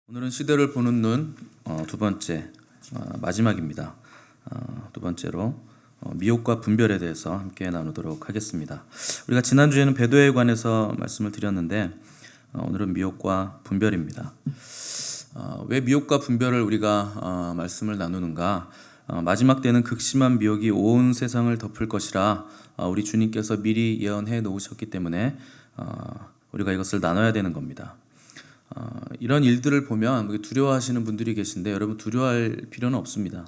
오늘은 시대를 보는 눈 두 번째 마지막입니다. 두 번째로 미혹과 분별에 대해서 함께 나누도록 하겠습니다. 우리가 지난주에는 배도에 관해서 말씀을 드렸는데 오늘은 미혹과 분별입니다. 왜 미혹과 분별을 우리가 말씀을 나누는가? 마지막 때는 극심한 미혹이 온 세상을 덮을 것이라 우리 주님께서 미리 예언해 놓으셨기 때문에 우리가 이것을 나눠야 되는 겁니다. 이런 일들을 보면 두려워하시는 분들이 계신데 여러분 두려워할 필요는 없습니다.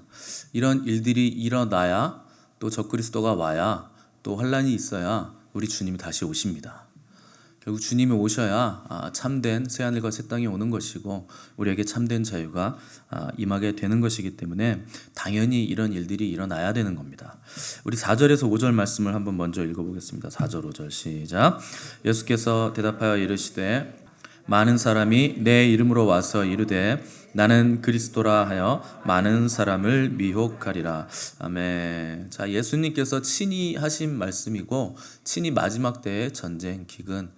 이런 일들이 일어나야 또 적그리스도가 와야 또 환란이 있어야 우리 주님이 다시 오십니다. 결국 주님이 오셔야 참된 새하늘과 새 땅이 오는 것이고 우리에게 참된 자유가 임하게 되는 것이기 때문에 당연히 이런 일들이 일어나야 되는 겁니다. 우리 4절에서 5절 말씀을 한번 먼저 읽어보겠습니다. 4절 5절 시작. 예수께서 대답하여 이르시되 많은 사람이 내 이름으로 와서 이르되 나는 그리스도라 하여 많은 사람을 미혹하리라. 아멘. 자, 예수님께서 친히 하신 말씀이고 친히 마지막 때의 전쟁, 기근,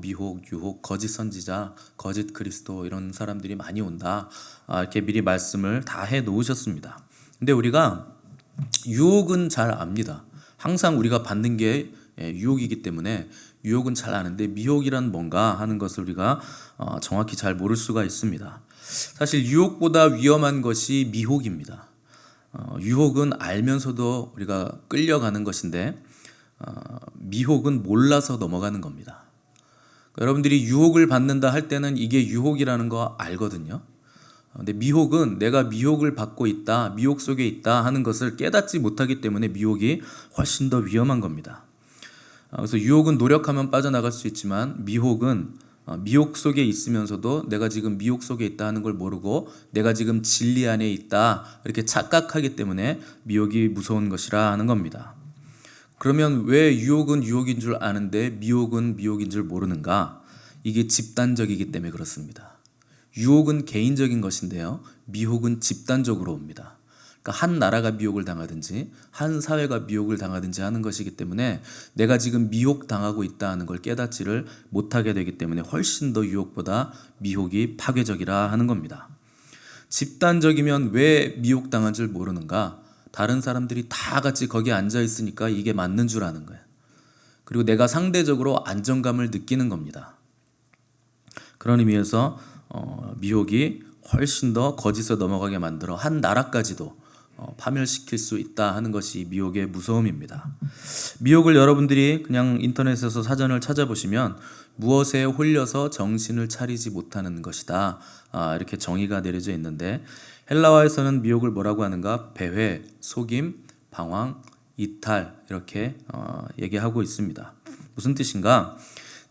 미혹, 유혹, 거짓 선지자, 거짓 그리스도 이런 사람들이 많이 온다. 이렇게 미리 말씀을 다 해 놓으셨습니다. 근데 우리가 유혹은 잘 압니다. 항상 우리가 받는 게 유혹이기 때문에 유혹은 잘 아는데 미혹이란 뭔가 하는 것을 우리가 정확히 잘 모를 수가 있습니다. 사실 유혹보다 위험한 것이 미혹입니다. 유혹은 알면서도 우리가 끌려가는 것인데 미혹은 몰라서 넘어가는 겁니다. 여러분들이 유혹을 받는다 할 때는 이게 유혹이라는 거 알거든요. 근데 미혹은 내가 미혹을 받고 있다, 미혹 속에 있다 하는 것을 깨닫지 못하기 때문에 미혹이 훨씬 더 위험한 겁니다. 그래서 유혹은 노력하면 빠져나갈 수 있지만 미혹은 미혹 속에 있으면서도 내가 지금 미혹 속에 있다 하는 걸 모르고 내가 지금 진리 안에 있다 이렇게 착각하기 때문에 미혹이 무서운 것이라 하는 겁니다. 그러면 왜 유혹은 유혹인 줄 아는데 미혹은 미혹인 줄 모르는가? 이게 집단적이기 때문에 그렇습니다. 유혹은 개인적인 것인데요, 미혹은 집단적으로 옵니다. 그러니까 한 나라가 미혹을 당하든지 한 사회가 미혹을 당하든지 하는 것이기 때문에 내가 지금 미혹당하고 있다는 걸 깨닫지를 못하게 되기 때문에 훨씬 더 유혹보다 미혹이 파괴적이라 하는 겁니다. 집단적이면 왜 미혹당한 줄 모르는가? 다른 사람들이 다 같이 거기에 앉아 있으니까 이게 맞는 줄 아는 거예요. 그리고 내가 상대적으로 안정감을 느끼는 겁니다. 그런 의미에서 미혹이 훨씬 더 거짓에 넘어가게 만들어 한 나라까지도 파멸시킬 수 있다 하는 것이 미혹의 무서움입니다. 미혹을 여러분들이 그냥 인터넷에서 사전을 찾아보시면 무엇에 홀려서 정신을 차리지 못하는 것이다, 이렇게 정의가 내려져 있는데 헬라어에서는 미혹을 뭐라고 하는가? 배회, 속임, 방황, 이탈 이렇게 얘기하고 있습니다. 무슨 뜻인가?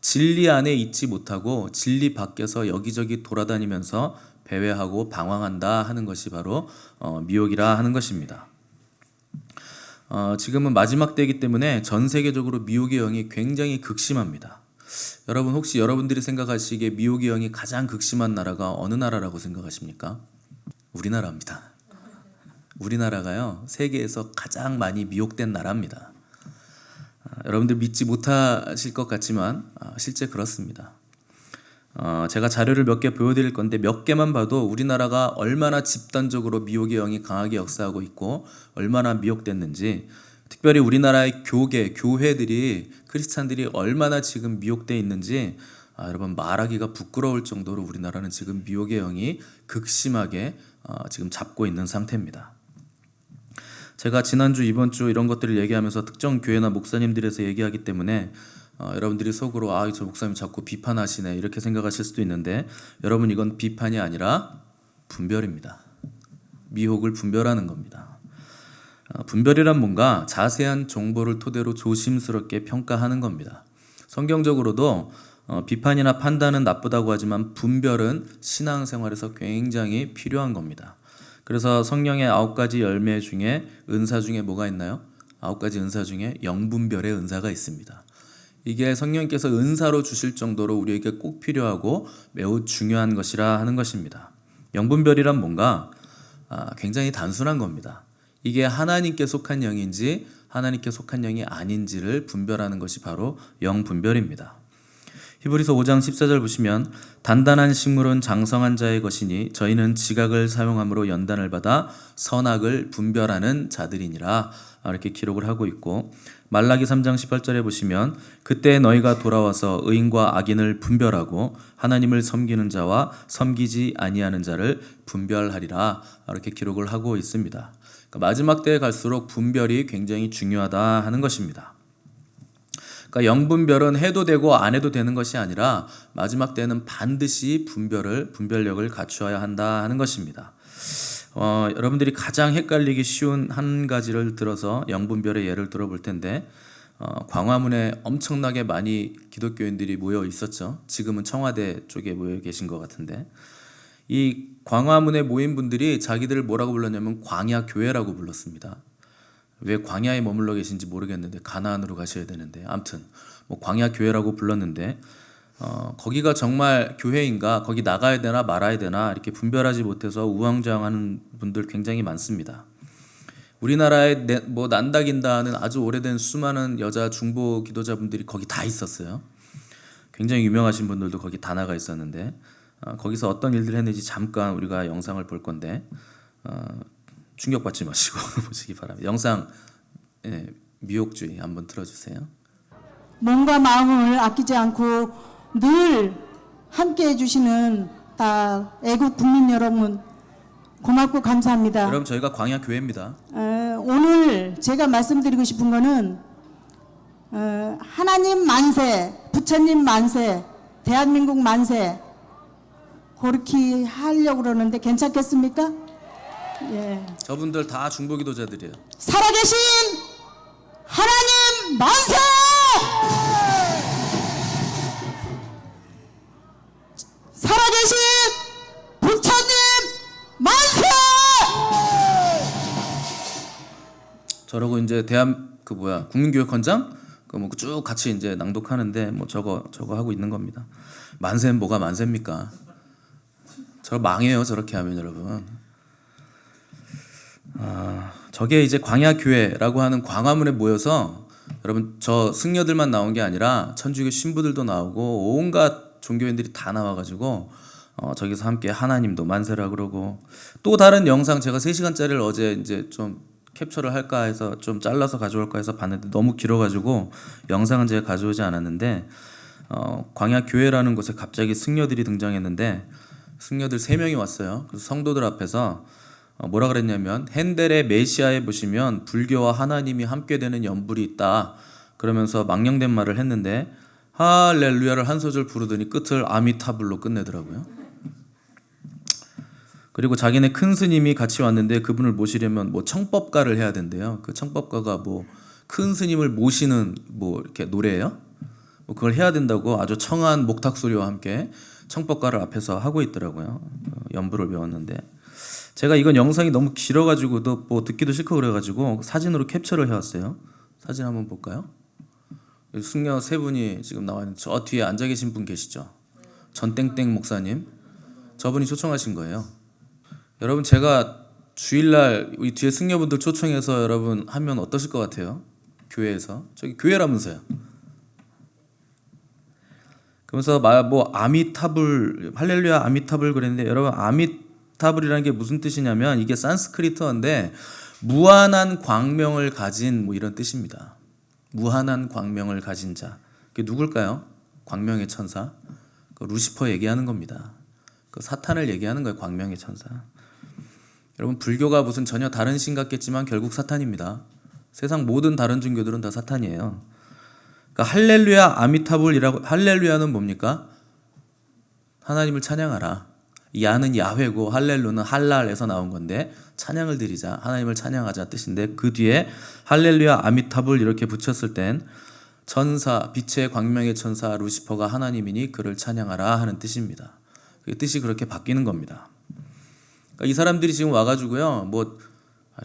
진리 안에 있지 못하고 진리 밖에서 여기저기 돌아다니면서 배회하고 방황한다 하는 것이 바로 미혹이라 하는 것입니다. 지금은 마지막 때이기 때문에 전 세계적으로 미혹의 영이 굉장히 극심합니다. 여러분 혹시 여러분들이 생각하시기에 미혹의 영이 가장 극심한 나라가 어느 나라라고 생각하십니까? 우리나라입니다. 우리나라가요, 세계에서 가장 많이 미혹된 나라입니다. 여러분들 믿지 못하실 것 같지만 실제 그렇습니다. 제가 자료를 몇 개 보여드릴 건데 몇 개만 봐도 우리나라가 얼마나 집단적으로 미혹의 영이 강하게 역사하고 있고 얼마나 미혹됐는지, 특별히 우리나라의 교회들이, 크리스찬들이 얼마나 지금 미혹되어 있는지 여러분 말하기가 부끄러울 정도로 우리나라는 지금 미혹의 영이 극심하게 지금 잡고 있는 상태입니다. 제가 지난주 이번주 이런 것들을 얘기하면서 특정 교회나 목사님들에서 얘기하기 때문에 여러분들이 속으로 저 목사님 자꾸 비판하시네 이렇게 생각하실 수도 있는데 여러분 이건 비판이 아니라 분별입니다. 미혹을 분별하는 겁니다. 분별이란 뭔가 자세한 정보를 토대로 조심스럽게 평가하는 겁니다. 성경적으로도 비판이나 판단은 나쁘다고 하지만 분별은 신앙생활에서 굉장히 필요한 겁니다. 그래서 성령의 9가지 열매 중에 은사 중에 뭐가 있나요? 9가지 은사 중에 영분별의 은사가 있습니다. 이게 성령께서 은사로 주실 정도로 우리에게 꼭 필요하고 매우 중요한 것이라 하는 것입니다. 영분별이란 뭔가 굉장히 단순한 겁니다. 이게 하나님께 속한 영인지 하나님께 속한 영이 아닌지를 분별하는 것이 바로 영분별입니다. 히브리서 5장 14절 보시면 단단한 식물은 장성한 자의 것이니 저희는 지각을 사용함으로 연단을 받아 선악을 분별하는 자들이니라 이렇게 기록을 하고 있고, 말라기 3장 18절에 보시면 그때 너희가 돌아와서 의인과 악인을 분별하고 하나님을 섬기는 자와 섬기지 아니하는 자를 분별하리라 이렇게 기록을 하고 있습니다. 그러니까 마지막 때에 갈수록 분별이 굉장히 중요하다 하는 것입니다. 그러니까 영분별은 해도 되고 안 해도 되는 것이 아니라 마지막 때는 반드시 분별력을 갖추어야 한다 하는 것입니다. 여러분들이 가장 헷갈리기 쉬운 한 가지를 들어서 영분별의 예를 들어볼 텐데, 광화문에 엄청나게 많이 기독교인들이 모여 있었죠. 지금은 청와대 쪽에 모여 계신 것 같은데, 이 광화문에 모인 분들이 자기들을 뭐라고 불렀냐면 광야교회라고 불렀습니다. 왜 광야에 머물러 계신지 모르겠는데 가나안으로 가셔야 되는데, 아무튼 뭐 광야교회라고 불렀는데, 거기가 정말 교회인가, 거기 나가야 되나 말아야 되나 이렇게 분별하지 못해서 우왕좌왕하는 분들 굉장히 많습니다. 우리나라에 뭐 난다긴다 하는 아주 오래된 수많은 여자 중보 기도자분들이 거기 다 있었어요. 굉장히 유명하신 분들도 거기 다 나가 있었는데, 거기서 어떤 일들을 했는지 잠깐 우리가 영상을 볼 건데, 충격받지 마시고 보시기 바랍니다. 영상 미혹주의 한번 틀어주세요. 몸과 마음을 아끼지 않고 늘 함께 해주시는 다 애국 국민 여러분 고맙고 감사합니다. 여러분, 저희가 광야교회입니다. 오늘 제가 말씀드리고 싶은 거는 하나님 만세, 부처님 만세, 대한민국 만세 그렇게 하려고 그러는데 괜찮겠습니까? 예. 저분들 다 중보기도자들이에요. 살아계신 하나님 만세! 살아계신 부처님 만세! 저러고 이제 국민교육헌장 뭐 쭉 같이 이제 낭독하는데 뭐 저거 하고 있는 겁니다. 만세는 뭐가 만세입니까? 저 망해요, 저렇게 하면. 여러분, 저게 이제 광야교회라고 하는 광화문에 모여서, 여러분, 저 승려들만 나온 게 아니라 천주교 신부들도 나오고 온갖 종교인들이 다 나와가지고 저기서 함께 하나님도 만세라 그러고, 또 다른 영상 제가 3시간짜리를 어제 이제 좀 캡처를 할까 해서 좀 잘라서 가져올까 해서 봤는데 너무 길어가지고 영상은 제가 가져오지 않았는데, 광야교회라는 곳에 갑자기 승려들이 등장했는데 승려들 3명이 왔어요. 그래서 성도들 앞에서 뭐라 그랬냐면, 핸델의 메시아에 보시면 불교와 하나님이 함께 되는 연불이 있다 그러면서 망령된 말을 했는데, 할렐루야를 한 소절 부르더니 끝을 아미타불로 끝내더라고요. 그리고 자기네 큰 스님이 같이 왔는데 그분을 모시려면 뭐 청법가를 해야 된대요. 그 청법가가 뭐 큰 스님을 모시는 뭐 이렇게 노래예요. 뭐 그걸 해야 된다고 아주 청한 목탁 소리와 함께 청법가를 앞에서 하고 있더라고요. 연불을 배웠는데, 제가 이건 영상이 너무 길어가지고 뭐 듣기도 싫고 그래가지고 사진으로 캡처를 해왔어요. 사진 한번 볼까요? 승려 3분이 지금 나와 있는 저 뒤에 앉아 계신 분 계시죠? 전땡땡 목사님, 저분이 초청하신 거예요. 여러분, 제가 주일날 우리 뒤에 승려분들 초청해서 여러분 하면 어떠실 것 같아요? 교회에서. 저기 교회라면서요. 그러면서 뭐 아미타불, 할렐루야 아미타불 그랬는데, 여러분, 아미타불이라는 게 무슨 뜻이냐면 이게 산스크리트어인데 무한한 광명을 가진 뭐 이런 뜻입니다. 무한한 광명을 가진 자. 그게 누굴까요? 광명의 천사. 그 루시퍼 얘기하는 겁니다. 그 사탄을 얘기하는 거예요. 광명의 천사. 여러분, 불교가 무슨 전혀 다른 신 같겠지만 결국 사탄입니다. 세상 모든 다른 종교들은 다 사탄이에요. 그러니까 할렐루야 아미타불이라고, 할렐루야는 뭡니까? 하나님을 찬양하라. 야는 야훼고 할렐루는 할랄에서 나온 건데 찬양을 드리자, 하나님을 찬양하자 뜻인데, 그 뒤에 할렐루야 아미타불 이렇게 붙였을 땐 천사, 빛의 광명의 천사 루시퍼가 하나님이니 그를 찬양하라 하는 뜻입니다. 그 뜻이 그렇게 바뀌는 겁니다. 그러니까 이 사람들이 지금 와가지고요,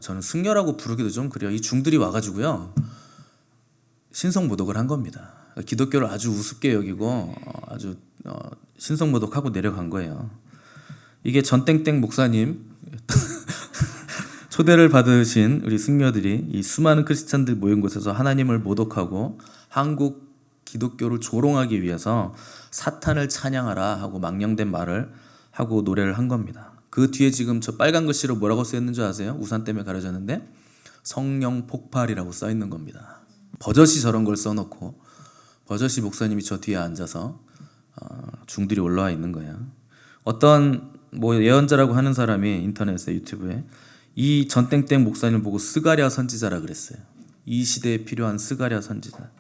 저는 승려라고 부르기도 좀 그래요. 이 중들이 와가지고요 신성모독을 한 겁니다. 기독교를 아주 우습게 여기고 아주 신성모독하고 내려간 거예요. 이게 전땡땡 목사님 초대를 받으신 우리 승려들이 이 수많은 크리스찬들 모인 곳에서 하나님을 모독하고 한국 기독교를 조롱하기 위해서 사탄을 찬양하라 하고 망령된 말을 하고 노래를 한 겁니다. 그 뒤에 지금 저 빨간 글씨로 뭐라고 쓰였는 줄 아세요? 우산 때문에 가려졌는데 성령 폭발이라고 써 있는 겁니다. 버젓이 저런 걸 써놓고 버젓이 목사님이 저 뒤에 앉아서 중들이 올라와 있는 거예요. 어떤 뭐 예언자라고 하는 사람이 인터넷에 유튜브에 이 전땡땡 목사님을 보고 스가랴 선지자라 그랬어요. 이 시대에 필요한 스가랴 선지자.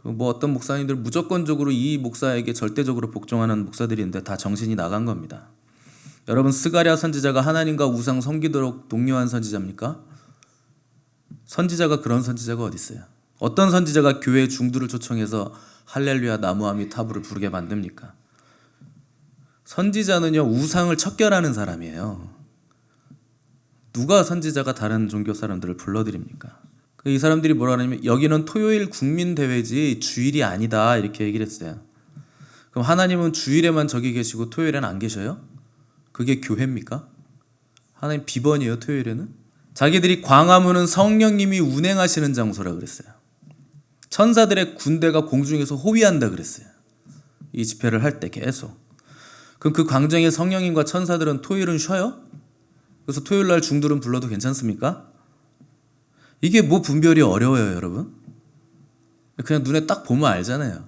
뭐 어떤 목사님들 무조건적으로 이 목사에게 절대적으로 복종하는 목사들이 있는데 다 정신이 나간 겁니다. 여러분, 스가랴 선지자가 하나님과 우상 섬기도록 독려한 선지자입니까? 선지자가 그런 선지자가 어디 있어요? 어떤 선지자가 교회 중두를 초청해서 할렐루야 나무아미 타부를 부르게 만듭니까? 선지자는요, 우상을 척결하는 사람이에요. 누가 선지자가 다른 종교 사람들을 불러드립니까? 이 사람들이 뭐라 하냐면 여기는 토요일 국민대회지 주일이 아니다 이렇게 얘기를 했어요. 그럼 하나님은 주일에만 저기 계시고 토요일에는 안 계셔요? 그게 교회입니까? 하나님 비번이에요 토요일에는? 자기들이 광화문은 성령님이 운행하시는 장소라 그랬어요. 천사들의 군대가 공중에서 호위한다 그랬어요. 이 집회를 할 때 계속. 그럼 그 광장의 성령님과 천사들은 토요일은 쉬어요? 그래서 토요일 날 중들은 불러도 괜찮습니까? 이게 뭐 분별이 어려워요, 여러분? 그냥 눈에 딱 보면 알잖아요.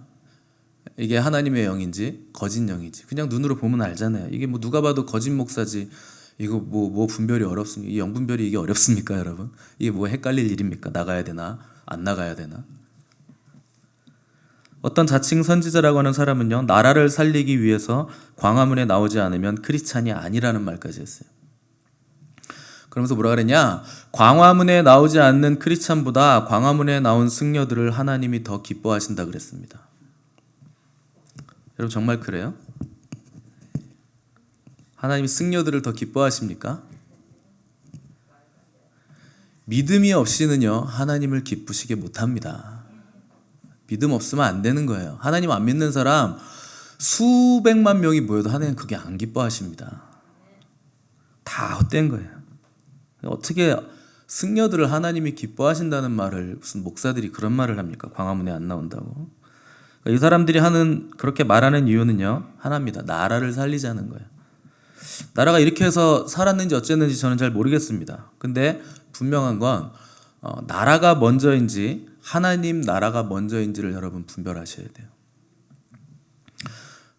이게 하나님의 영인지 거짓 영인지 그냥 눈으로 보면 알잖아요. 이게 뭐 누가 봐도 거짓 목사지. 이거 뭐 분별이 어렵습니까? 이 영분별이 이게 어렵습니까, 여러분? 이게 뭐 헷갈릴 일입니까? 나가야 되나? 안 나가야 되나? 어떤 자칭 선지자라고 하는 사람은요, 나라를 살리기 위해서 광화문에 나오지 않으면 크리스찬이 아니라는 말까지 했어요. 그러면서 뭐라 그랬냐? 광화문에 나오지 않는 크리스찬보다 광화문에 나온 승려들을 하나님이 더 기뻐하신다 그랬습니다. 여러분 정말 그래요? 하나님이 승려들을 더 기뻐하십니까? 믿음이 없이는요, 하나님을 기쁘시게 못합니다. 믿음 없으면 안 되는 거예요. 하나님 안 믿는 사람 수백만 명이 모여도 하나님 그게 안 기뻐하십니다. 다 헛된 거예요. 어떻게 승려들을 하나님이 기뻐하신다는 말을 무슨 목사들이 그런 말을 합니까? 광화문에 안 나온다고. 이 사람들이 그렇게 말하는 이유는요, 하나입니다. 나라를 살리자는 거예요. 나라가 이렇게 해서 살았는지 어쨌는지 저는 잘 모르겠습니다. 근데 분명한 건 나라가 먼저인지 하나님 나라가 먼저인지를 여러분 분별하셔야 돼요.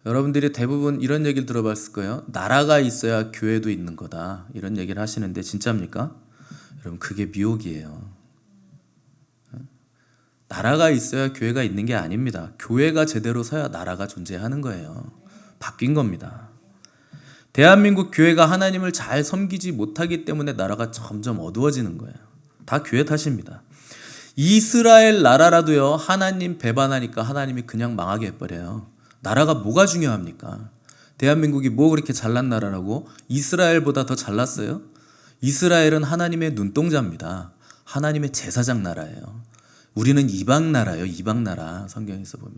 여러분들이 대부분 이런 얘기를 들어봤을 거예요. 나라가 있어야 교회도 있는 거다. 이런 얘기를 하시는데 진짜입니까? 여러분 그게 미혹이에요. 나라가 있어야 교회가 있는 게 아닙니다. 교회가 제대로 서야 나라가 존재하는 거예요. 바뀐 겁니다. 대한민국 교회가 하나님을 잘 섬기지 못하기 때문에 나라가 점점 어두워지는 거예요. 다 교회 탓입니다. 이스라엘 나라라도요, 하나님 배반하니까 하나님이 그냥 망하게 해버려요. 나라가 뭐가 중요합니까? 대한민국이 뭐 그렇게 잘난 나라라고? 이스라엘보다 더 잘났어요? 이스라엘은 하나님의 눈동자입니다. 하나님의 제사장 나라예요. 우리는 이방 나라예요. 이방 나라. 성경에서 보면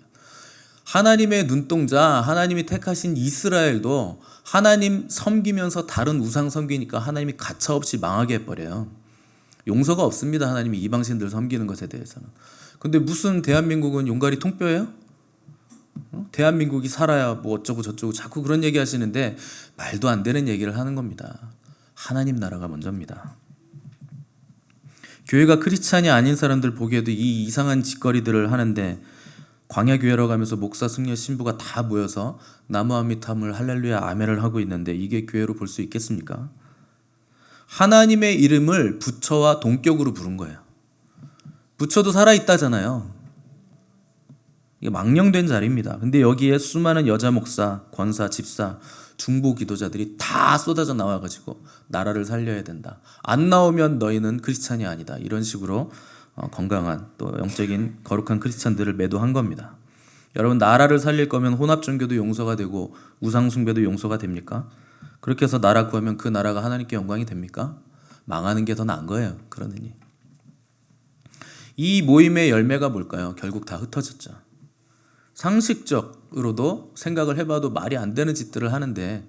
하나님의 눈동자, 하나님이 택하신 이스라엘도 하나님 섬기면서 다른 우상 섬기니까 하나님이 가차없이 망하게 해버려요. 용서가 없습니다. 하나님이 이방신들 섬기는 것에 대해서는. 근데 무슨 대한민국은 용가리 통뼈예요? 대한민국이 살아야 뭐 어쩌고 저쩌고 자꾸 그런 얘기 하시는데 말도 안 되는 얘기를 하는 겁니다. 하나님 나라가 먼저입니다. 교회가 크리스찬이 아닌 사람들 보기에도 이 이상한 짓거리들을 하는데 광야교회로 가면서 목사, 승려, 신부가 다 모여서 나무아미탐을 할렐루야 아멘을 하고 있는데 이게 교회로 볼 수 있겠습니까? 하나님의 이름을 부처와 동격으로 부른 거예요. 부처도 살아있다잖아요. 이게 망령된 자리입니다. 근데 여기에 수많은 여자 목사, 권사, 집사, 중보 기도자들이 다 쏟아져 나와가지고 나라를 살려야 된다. 안 나오면 너희는 크리스찬이 아니다. 이런 식으로 건강한 또 영적인 거룩한 크리스찬들을 매도한 겁니다. 여러분 나라를 살릴 거면 혼합종교도 용서가 되고 우상숭배도 용서가 됩니까? 그렇게 해서 나라 구하면 그 나라가 하나님께 영광이 됩니까? 망하는 게 더 나은 거예요. 그러느니 이 모임의 열매가 뭘까요? 결국 다 흩어졌죠. 상식적으로도 생각을 해봐도 말이 안 되는 짓들을 하는데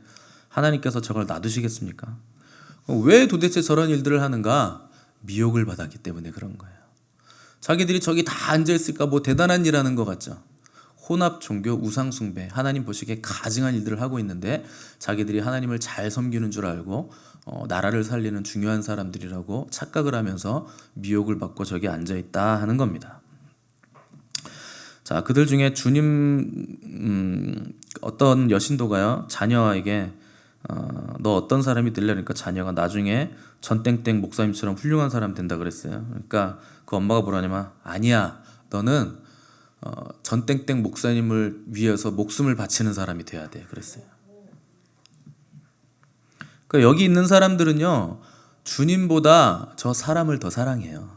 하나님께서 저걸 놔두시겠습니까? 왜 도대체 저런 일들을 하는가? 미혹을 받았기 때문에 그런 거예요. 자기들이 저기 다 앉아있을까 뭐 대단한 일 하는 것 같죠. 혼합 종교, 우상 숭배, 하나님 보시기에 가증한 일들을 하고 있는데 자기들이 하나님을 잘 섬기는 줄 알고 나라를 살리는 중요한 사람들이라고 착각을 하면서 미혹을 받고 저기 앉아있다 하는 겁니다. 자, 그들 중에 주님 어떤 여신도가요 자녀에게 너 어떤 사람이 되려니까 자녀가 나중에 전땡땡 목사님처럼 훌륭한 사람 된다 그랬어요. 그러니까 그 엄마가 뭐라냐면 아니야, 너는 전땡땡 목사님을 위해서 목숨을 바치는 사람이 돼야 돼 그랬어요. 그러니까 여기 있는 사람들은요 주님보다 저 사람을 더 사랑해요.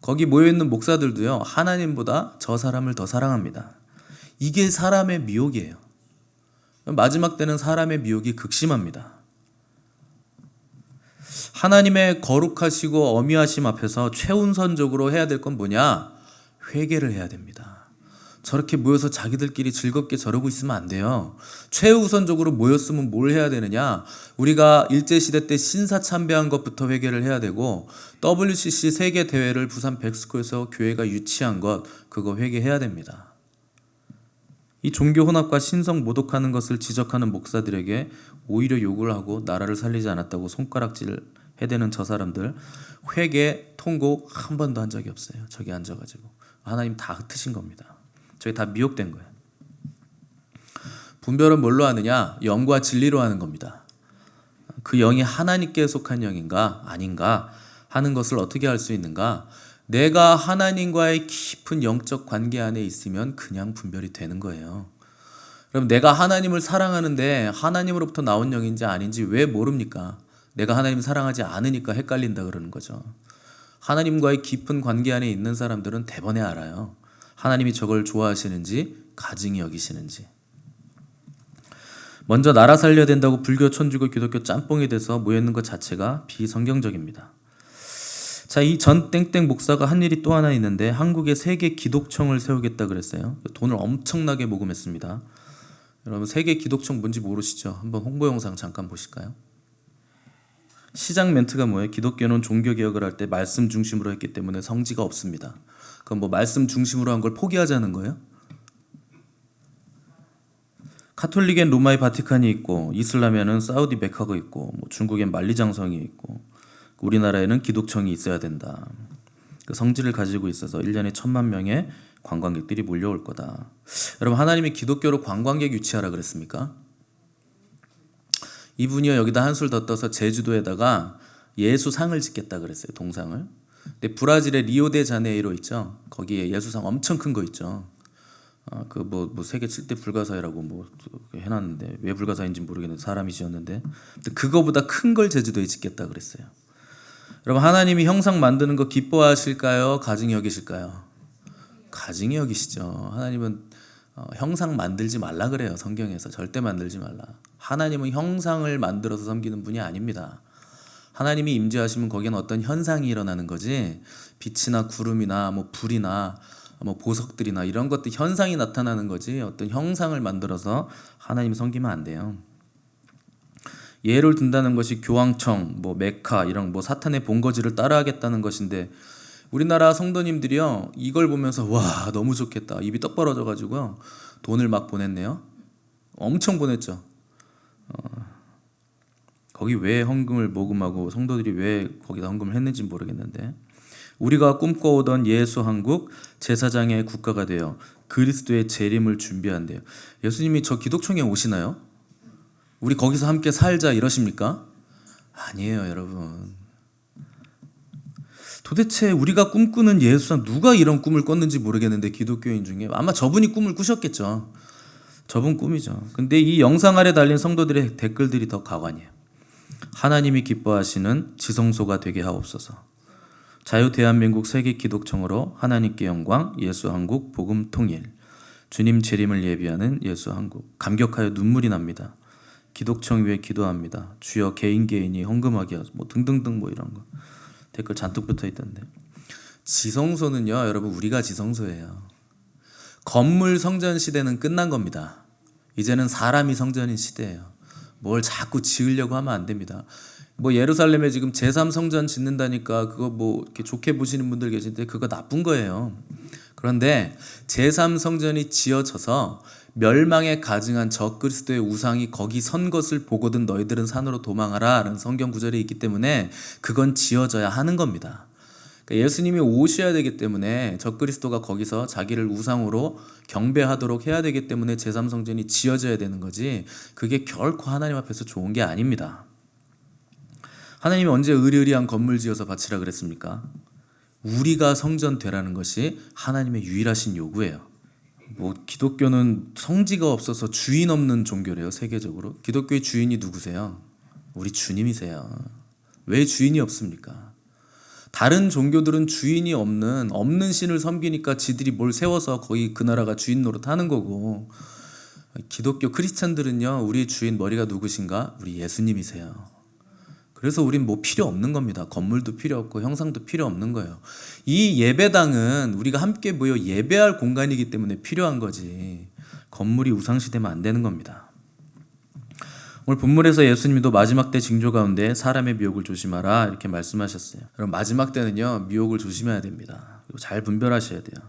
거기 모여있는 목사들도요 하나님보다 저 사람을 더 사랑합니다. 이게 사람의 미혹이에요. 마지막 때는 사람의 미혹이 극심합니다. 하나님의 거룩하시고 어미하심 앞에서 최우선적으로 해야 될 건 뭐냐? 회개를 해야 됩니다. 저렇게 모여서 자기들끼리 즐겁게 저러고 있으면 안 돼요. 최우선적으로 모였으면 뭘 해야 되느냐? 우리가 일제시대 때 신사참배한 것부터 회개를 해야 되고 WCC 세계대회를 부산 백스코에서 교회가 유치한 것 그거 회개해야 됩니다. 이 종교 혼합과 신성 모독하는 것을 지적하는 목사들에게 오히려 욕을 하고 나라를 살리지 않았다고 손가락질 해대는 저 사람들 회개 통곡 한 번도 한 적이 없어요. 저기 앉아가지고 하나님 다 흩으신 겁니다. 저기 다 미혹된 거예요. 분별은 뭘로 하느냐? 영과 진리로 하는 겁니다. 그 영이 하나님께 속한 영인가 아닌가 하는 것을 어떻게 알 수 있는가? 내가 하나님과의 깊은 영적 관계 안에 있으면 그냥 분별이 되는 거예요. 그럼 내가 하나님을 사랑하는데 하나님으로부터 나온 영인지 아닌지 왜 모릅니까? 내가 하나님을 사랑하지 않으니까 헷갈린다 그러는 거죠. 하나님과의 깊은 관계 안에 있는 사람들은 대번에 알아요. 하나님이 저걸 좋아하시는지 가증히 여기시는지. 먼저 나라 살려야 된다고 불교, 천주교, 기독교 짬뽕이 돼서 모여있는 것 자체가 비성경적입니다. 자, 이 전 땡땡 목사가 한 일이 또 하나 있는데 한국에 세계 기독청을 세우겠다 그랬어요. 돈을 엄청나게 모금했습니다. 여러분 세계 기독청 뭔지 모르시죠? 한번 홍보 영상 잠깐 보실까요? 시작 멘트가 뭐예요? 기독교는 종교 개혁을 할 때 말씀 중심으로 했기 때문에 성지가 없습니다. 그럼 뭐 말씀 중심으로 한 걸 포기하자는 거예요? 카톨릭엔 로마의 바티칸이 있고 이슬람에는 사우디 메카가 있고 뭐 중국엔 만리장성이 있고 우리나라에는 기독청이 있어야 된다. 그 성질을 가지고 있어서 1년에 1,000만 명의 관광객들이 몰려올 거다. 여러분 하나님이 기독교로 관광객 유치하라 그랬습니까? 이분이요 여기다 한술 더 떠서 제주도에다가 예수상을 짓겠다 그랬어요. 동상을. 근데 브라질의 리오데자네이로 있죠. 거기에 예수상 엄청 큰 거 있죠. 그 뭐 세계 7대 불가사의라고 뭐 해놨는데 왜 불가사인지 모르겠는데 사람이 지었는데 그거보다 큰 걸 제주도에 짓겠다 그랬어요. 여러분 하나님이 형상 만드는 거 기뻐하실까요? 가증히 여기실까요? 가증히 여기시죠. 하나님은 형상 만들지 말라 그래요. 성경에서 절대 만들지 말라. 하나님은 형상을 만들어서 섬기는 분이 아닙니다. 하나님이 임재하시면 거기는 어떤 현상이 일어나는 거지 빛이나 구름이나 뭐 불이나 뭐 보석들이나 이런 것들 현상이 나타나는 거지 어떤 형상을 만들어서 하나님 섬기면 안 돼요. 예를 든다는 것이 교황청, 뭐 메카 이런 뭐 사탄의 본거지를 따라하겠다는 것인데 우리나라 성도님들이요 이걸 보면서 와 너무 좋겠다 입이 떡 벌어져가지고요 돈을 막 보냈네요. 엄청 보냈죠. 거기 왜 헌금을 모금하고 성도들이 왜 거기다 헌금을 했는지 모르겠는데 우리가 꿈꿔오던 예수 한국 제사장의 국가가 되어 그리스도의 재림을 준비한대요. 예수님이 저 기독청에 오시나요? 우리 거기서 함께 살자 이러십니까? 아니에요 여러분. 도대체 우리가 꿈꾸는 예수상 누가 이런 꿈을 꿨는지 모르겠는데 기독교인 중에 아마 저분이 꿈을 꾸셨겠죠. 저분 꿈이죠. 근데 이 영상 아래 달린 성도들의 댓글들이 더 가관이에요. 하나님이 기뻐하시는 지성소가 되게 하옵소서. 자유 대한민국 세계 기독청으로 하나님께 영광 예수 한국 복음 통일. 주님 재림을 예비하는 예수 한국. 감격하여 눈물이 납니다. 기독청 위에 기도합니다. 주여 개인이 헌금하게 하소서. 뭐 등등등 뭐 이런 거 댓글 잔뜩 붙어 있던데. 지성소는요 여러분 우리가 지성소예요. 건물 성전 시대는 끝난 겁니다. 이제는 사람이 성전인 시대예요. 뭘 자꾸 지으려고 하면 안 됩니다. 뭐 예루살렘에 지금 제3성전 짓는다니까 그거 뭐 이렇게 좋게 보시는 분들 계신데 그거 나쁜 거예요. 그런데 제3성전이 지어져서 멸망에 가증한 적그리스도의 우상이 거기 선 것을 보거든 너희들은 산으로 도망하라 라는 성경 구절이 있기 때문에 그건 지어져야 하는 겁니다. 그러니까 예수님이 오셔야 되기 때문에 적그리스도가 거기서 자기를 우상으로 경배하도록 해야 되기 때문에 제3성전이 지어져야 되는 거지, 그게 결코 하나님 앞에서 좋은 게 아닙니다. 하나님이 언제 의리의리한 건물 지어서 바치라 그랬습니까? 우리가 성전 되라는 것이 하나님의 유일하신 요구예요. 뭐 기독교는 성지가 없어서 주인 없는 종교래요, 세계적으로. 기독교의 주인이 누구세요? 우리 주님이세요. 왜 주인이 없습니까? 다른 종교들은 주인이 없는 신을 섬기니까 지들이 뭘 세워서 거기 그 나라가 주인 노릇하는 거고, 기독교 크리스찬들은요, 우리의 주인 머리가 누구신가? 우리 예수님이세요. 그래서 우린 뭐 필요 없는 겁니다. 건물도 필요 없고 형상도 필요 없는 거예요. 이 예배당은 우리가 함께 모여 예배할 공간이기 때문에 필요한 거지, 건물이 우상시되면 안 되는 겁니다. 오늘 본문에서 예수님도 마지막 때 징조 가운데 사람의 미혹을 조심하라 이렇게 말씀하셨어요. 그럼 마지막 때는요, 미혹을 조심해야 됩니다. 그리고 잘 분별하셔야 돼요.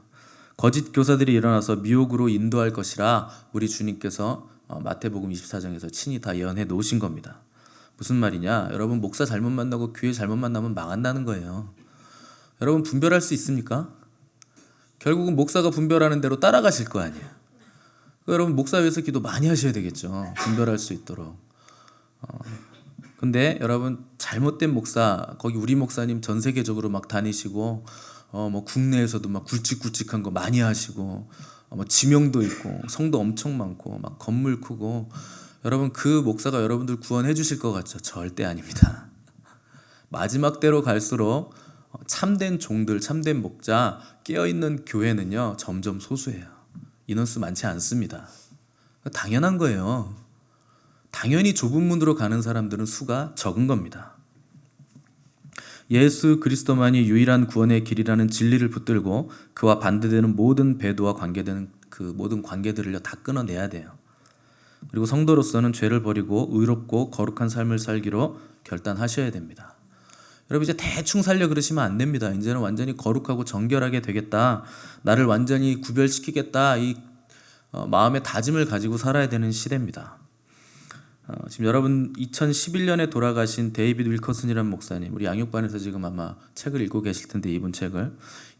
거짓 교사들이 일어나서 미혹으로 인도할 것이라 우리 주님께서 마태복음 24장에서 친히 다 예언해 놓으신 겁니다. 무슨 말이냐? 여러분, 목사 잘못 만나고 교회 잘못 만나면 망한다는 거예요. 여러분, 분별할 수 있습니까? 결국은 목사가 분별하는 대로 따라가실 거 아니에요. 여러분, 목사 위해서 기도 많이 하셔야 되겠죠. 분별할 수 있도록. 근데 여러분, 잘못된 목사, 거기 우리 목사님 전 세계적으로 막 다니시고 뭐 국내에서도 막 굵직굵직한 거 많이 하시고 뭐 지명도 있고 성도 엄청 많고 막 건물 크고, 여러분, 그 목사가 여러분들 구원해 주실 것 같죠? 절대 아닙니다. 마지막 때로 갈수록 참된 종들, 참된 목자, 깨어있는 교회는요 점점 소수해요. 인원수 많지 않습니다. 당연한 거예요. 당연히 좁은 문으로 가는 사람들은 수가 적은 겁니다. 예수 그리스도만이 유일한 구원의 길이라는 진리를 붙들고 그와 반대되는 모든 배도와 관계되는 그 모든 관계들을 다 끊어내야 돼요. 그리고 성도로서는 죄를 버리고 의롭고 거룩한 삶을 살기로 결단하셔야 됩니다. 여러분, 이제 대충 살려 그러시면 안 됩니다. 이제는 완전히 거룩하고 정결하게 되겠다, 나를 완전히 구별시키겠다, 이 마음의 다짐을 가지고 살아야 되는 시대입니다. 지금 여러분 2011년에 돌아가신 데이비드 윌커슨이라는 목사님, 우리 양육반에서 지금 아마 책을 읽고 계실 텐데,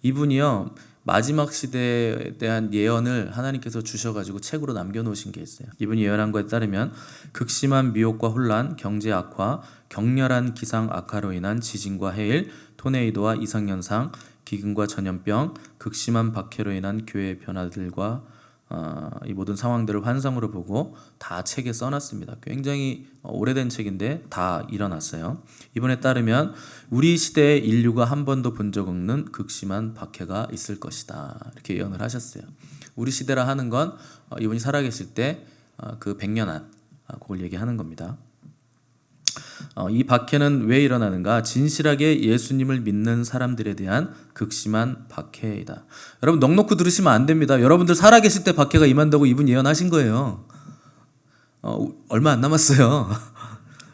이분이요 마지막 시대에 대한 예언을 하나님께서 주셔가지고 책으로 남겨놓으신 게 있어요. 이분이 예언한 것에 따르면 극심한 미혹과 혼란, 경제 악화, 격렬한 기상 악화로 인한 지진과 해일, 토네이도와 이상현상, 기근과 전염병, 극심한 박해로 인한 교회의 변화들과 이 모든 상황들을 환상으로 보고 다 책에 써놨습니다. 굉장히 오래된 책인데 다 일어났어요. 이번에 따르면 우리 시대의 인류가 한 번도 본 적 없는 극심한 박해가 있을 것이다, 이렇게 예언을 하셨어요. 우리 시대라 하는 건 이분이 살아계실 때 그 100년 안, 그걸 얘기하는 겁니다. 이 박해는 왜 일어나는가? 진실하게 예수님을 믿는 사람들에 대한 극심한 박해이다. 여러분, 넋놓고 들으시면 안 됩니다. 여러분들 살아계실 때 박해가 임한다고 이분 예언하신 거예요. 얼마 안 남았어요.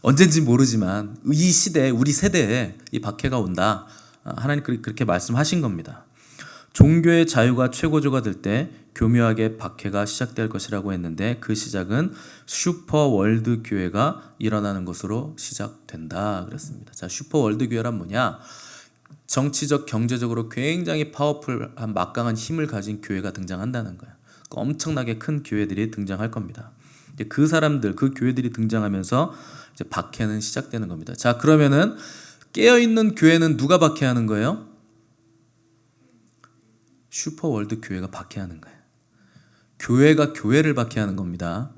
언젠지 모르지만 이 시대, 우리 세대에 이 박해가 온다, 하나님 그렇게 말씀하신 겁니다. 종교의 자유가 최고조가 될 때 교묘하게 박해가 시작될 것이라고 했는데, 그 시작은 슈퍼월드 교회가 일어나는 것으로 시작된다 그랬습니다. 자, 슈퍼월드 교회란 뭐냐? 정치적, 경제적으로 굉장히 파워풀한 막강한 힘을 가진 교회가 등장한다는 거예요. 엄청나게 큰 교회들이 등장할 겁니다. 이제 그 사람들, 그 교회들이 등장하면서 이제 박해는 시작되는 겁니다. 자, 그러면은 깨어있는 교회는 누가 박해하는 거예요? 슈퍼월드 교회가 박해하는 거예요. 교회가 교회를 박해하는 겁니다.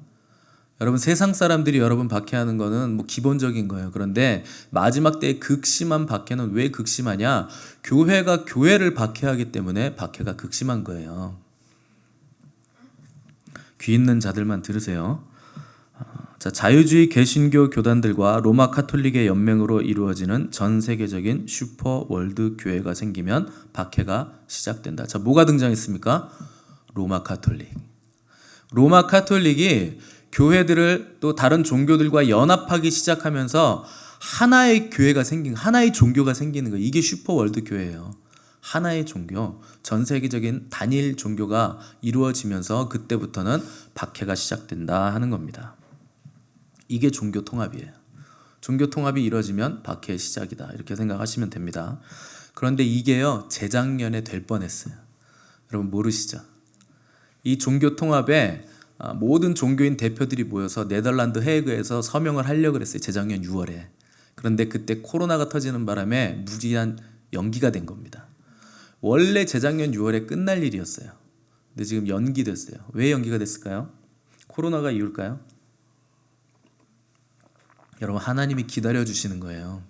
여러분, 세상 사람들이 여러분 박해하는 거는 뭐 기본적인 거예요. 그런데 마지막 때의 극심한 박해는 왜 극심하냐? 교회가 교회를 박해하기 때문에 박해가 극심한 거예요. 귀 있는 자들만 들으세요. 자, 자유주의 개신교 교단들과 로마 카톨릭의 연맹으로 이루어지는 전 세계적인 슈퍼 월드 교회가 생기면 박해가 시작된다. 자, 뭐가 등장했습니까? 로마 카톨릭. 로마 카톨릭이 교회들을 또 다른 종교들과 연합하기 시작하면서 하나의 교회가 생긴, 하나의 종교가 생기는 거예요. 이게 슈퍼월드 교회예요. 하나의 종교, 전 세계적인 단일 종교가 이루어지면서 그때부터는 박해가 시작된다 하는 겁니다. 이게 종교 통합이에요. 종교 통합이 이루어지면 박해의 시작이다, 이렇게 생각하시면 됩니다. 그런데 이게요, 재작년에 될 뻔했어요. 여러분 모르시죠? 이 종교 통합에 모든 종교인 대표들이 모여서 네덜란드 헤이그에서 서명을 하려고 그랬어요. 재작년 6월에. 그런데 그때 코로나가 터지는 바람에 무리한 연기가 된 겁니다. 원래 재작년 6월에 끝날 일이었어요. 근데 지금 연기됐어요. 왜 연기가 됐을까요? 코로나가 이유일까요? 여러분, 하나님이 기다려주시는 거예요.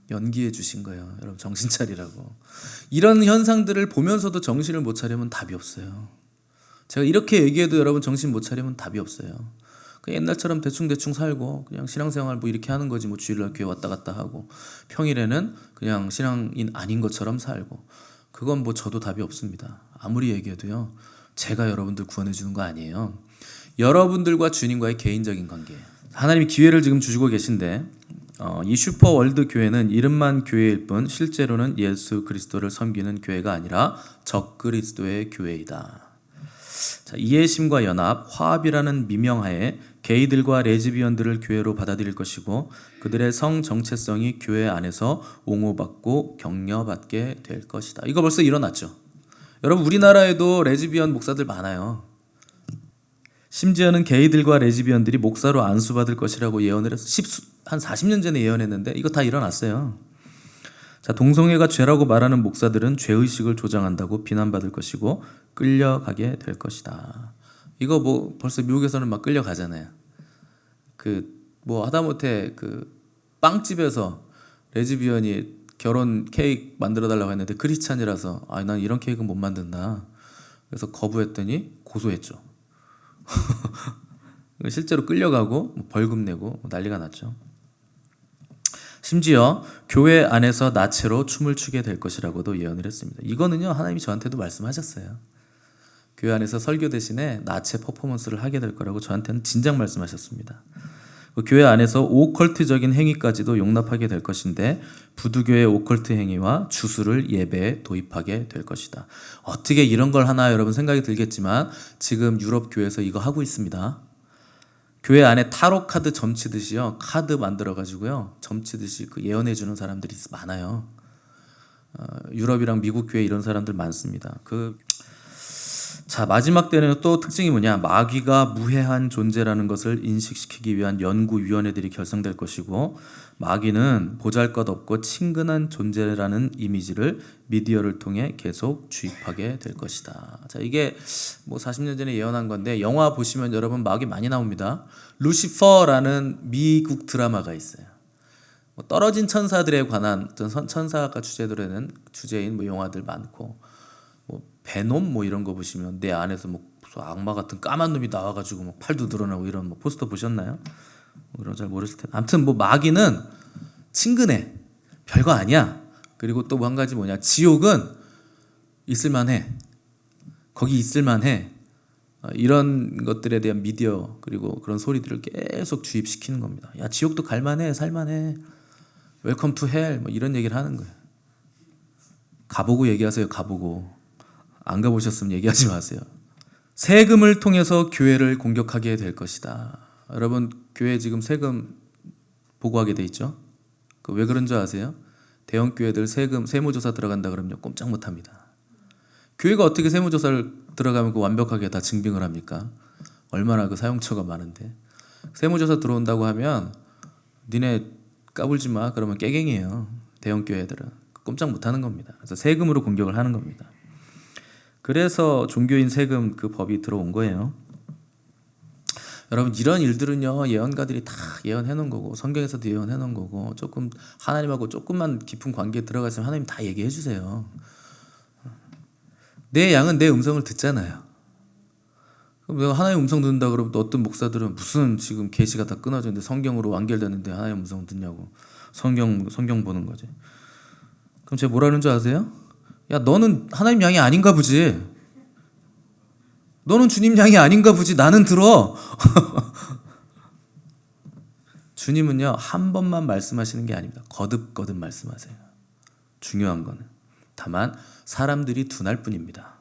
연기해 주신 거예요. 여러분 정신 차리라고. 이런 현상들을 보면서도 정신을 못 차리면 답이 없어요. 제가 이렇게 얘기해도 여러분 정신 못 차리면 답이 없어요. 그냥 옛날처럼 대충 살고 그냥 신앙생활 뭐 이렇게 하는 거지. 뭐 주일날 교회 왔다 갔다 하고 평일에는 그냥 신앙인 아닌 것처럼 살고, 그건 뭐 저도 답이 없습니다. 아무리 얘기해도요, 제가 여러분들 구원해 주는 거 아니에요. 여러분들과 주님과의 개인적인 관계예요. 하나님이 기회를 지금 주시고 계신데 이 슈퍼월드 교회는 이름만 교회일 뿐 실제로는 예수 그리스도를 섬기는 교회가 아니라 적그리스도의 교회이다. 자, 이해심과 연합, 화합이라는 미명하에 게이들과 레즈비언들을 교회로 받아들일 것이고, 그들의 성 정체성이 교회 안에서 옹호받고 격려받게 될 것이다. 이거 벌써 일어났죠. 여러분, 우리나라에도 레즈비언 목사들 많아요. 심지어는 게이들과 레즈비언들이 목사로 안수받을 것이라고 예언을 해서 한 40년 전에 예언했는데 이거 다 일어났어요. 자, 동성애가 죄라고 말하는 목사들은 죄의식을 조장한다고 비난받을 것이고 끌려가게 될 것이다. 이거 뭐 벌써 미국에서는 막 끌려가잖아요. 뭐 하다못해 빵집에서 레즈비언이 결혼 케이크 만들어 달라고 했는데 크리스찬이라서 난 이런 케이크는 못 만든다. 그래서 거부했더니 고소했죠. 실제로 끌려가고 벌금 내고 난리가 났죠. 심지어 교회 안에서 나체로 춤을 추게 될 것이라고도 예언을 했습니다. 이거는요, 하나님이 저한테도 말씀하셨어요. 교회 안에서 설교 대신에 나체 퍼포먼스를 하게 될 거라고 저한테는 진작 말씀하셨습니다. 교회 안에서 오컬트적인 행위까지도 용납하게 될 것인데 부두교의 오컬트 행위와 주술을 예배에 도입하게 될 것이다. 어떻게 이런 걸 하나 여러분 생각이 들겠지만 지금 유럽 교회에서 이거 하고 있습니다. 교회 안에 타로 카드 점치듯이요, 카드 만들어 가지고요 점치듯이 예언해 주는 사람들이 많아요. 유럽이랑 미국 교회 이런 사람들 많습니다. 자, 마지막 때는 또 특징이 뭐냐? 마귀가 무해한 존재라는 것을 인식시키기 위한 연구위원회들이 결성될 것이고, 마귀는 보잘것없고 친근한 존재라는 이미지를 미디어를 통해 계속 주입하게 될 것이다. 자, 이게 뭐 40년 전에 예언한 건데 영화 보시면 여러분 마귀 많이 나옵니다. 루시퍼라는 미국 드라마가 있어요. 뭐 떨어진 천사들에 관한 천사가 주제인 뭐 영화들 많고, 베놈 뭐 이런 거 보시면 내 안에서 뭐 악마 같은 까만 놈이 나와가지고 뭐 팔도 드러나고 이런 뭐 포스터 보셨나요? 그런 잘 모르실 텐데, 아무튼 뭐 마귀는 친근해, 별거 아니야. 그리고 또 한 가지 뭐냐, 지옥은 있을만해, 거기 있을만해. 이런 것들에 대한 미디어 그리고 그런 소리들을 계속 주입시키는 겁니다. 야, 지옥도 갈만해, 살만해, 웰컴 투 헬, 뭐 이런 얘기를 하는 거예요. 가보고 얘기하세요. 가보고. 안 가보셨으면 얘기하지 마세요. 세금을 통해서 교회를 공격하게 될 것이다. 여러분, 교회 지금 세금 보고하게 돼 있죠? 왜 그런 줄 아세요? 대형 교회들 세무조사 들어간다 그러면 꼼짝 못합니다. 교회가 어떻게 세무조사를 들어가면 완벽하게 다 증빙을 합니까? 얼마나 사용처가 많은데. 세무조사 들어온다고 하면 니네 까불지 마 그러면 깨갱이에요. 대형 교회들은 꼼짝 못하는 겁니다. 그래서 세금으로 공격을 하는 겁니다. 그래서 종교인 세금 법이 들어온 거예요. 여러분, 이런 일들은요, 예언가들이 다 예언해 놓은 거고 성경에서도 예언해 놓은 거고, 조금 하나님하고 조금만 깊은 관계에 들어가시면 하나님 다 얘기해 주세요. 내 양은 내 음성을 듣잖아요. 그럼 하나님 음성 듣는다 그러면 또 어떤 목사들은 무슨 지금 계시가 다 끊어졌는데 성경으로 완결됐는데 하나님 음성 듣냐고 성경 보는 거지. 그럼 제가 뭐라는 줄 아세요? 야, 너는 하나님 양이 아닌가 보지. 너는 주님 양이 아닌가 보지. 나는 들어. 주님은요, 한 번만 말씀하시는 게 아닙니다. 거듭거듭 말씀하세요. 중요한 거는 다만 사람들이 둔할 뿐입니다.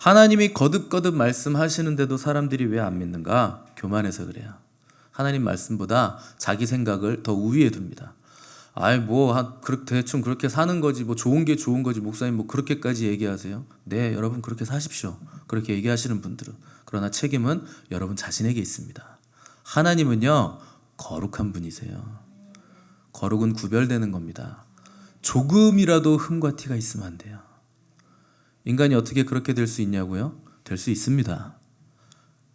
하나님이 거듭거듭 말씀하시는데도 사람들이 왜 안 믿는가? 교만해서 그래요. 하나님 말씀보다 자기 생각을 더 우위에 둡니다. 아이 대충 그렇게 사는 거지, 좋은 게 좋은 거지, 목사님 그렇게까지 얘기하세요? 네, 여러분 그렇게 사십시오. 그렇게 얘기하시는 분들은. 그러나 책임은 여러분 자신에게 있습니다. 하나님은요, 거룩한 분이세요. 거룩은 구별되는 겁니다. 조금이라도 흠과 티가 있으면 안 돼요. 인간이 어떻게 그렇게 될 수 있냐고요? 될 수 있습니다.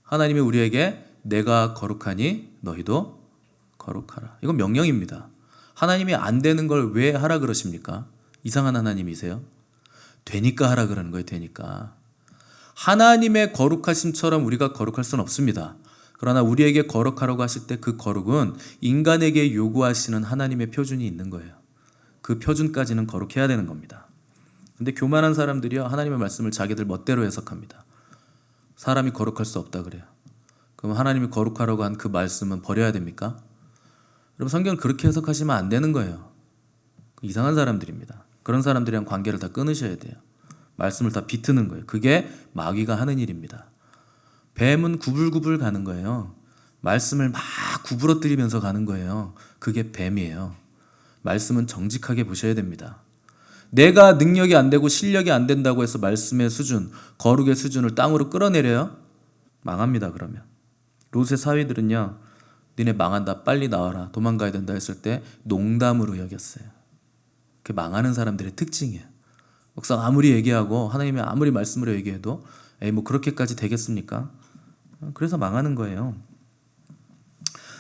하나님이 우리에게 내가 거룩하니 너희도 거룩하라. 이건 명령입니다. 하나님이 안 되는 걸 왜 하라 그러십니까? 이상한 하나님이세요? 되니까 하라 그러는 거예요. 되니까. 하나님의 거룩하심처럼 우리가 거룩할 수는 없습니다. 그러나 우리에게 거룩하라고 하실 때 그 거룩은 인간에게 요구하시는 하나님의 표준이 있는 거예요. 그 표준까지는 거룩해야 되는 겁니다. 근데 교만한 사람들이요, 하나님의 말씀을 자기들 멋대로 해석합니다. 사람이 거룩할 수 없다 그래요. 그럼 하나님이 거룩하라고 한 그 말씀은 버려야 됩니까? 여러분, 성경은 그렇게 해석하시면 안 되는 거예요. 이상한 사람들입니다. 그런 사람들이랑 관계를 다 끊으셔야 돼요. 말씀을 다 비트는 거예요. 그게 마귀가 하는 일입니다. 뱀은 구불구불 가는 거예요. 말씀을 막 구부러뜨리면서 가는 거예요. 그게 뱀이에요. 말씀은 정직하게 보셔야 됩니다. 내가 능력이 안 되고 실력이 안 된다고 해서 말씀의 수준, 거룩의 수준을 땅으로 끌어내려요? 망합니다. 그러면 롯의 사위들은요, 니네 망한다, 빨리 나와라, 도망가야 된다 했을 때 농담으로 여겼어요. 그게 망하는 사람들의 특징이에요. 목사 아무리 얘기하고 하나님이 아무리 말씀으로 얘기해도 에이 그렇게까지 되겠습니까? 그래서 망하는 거예요.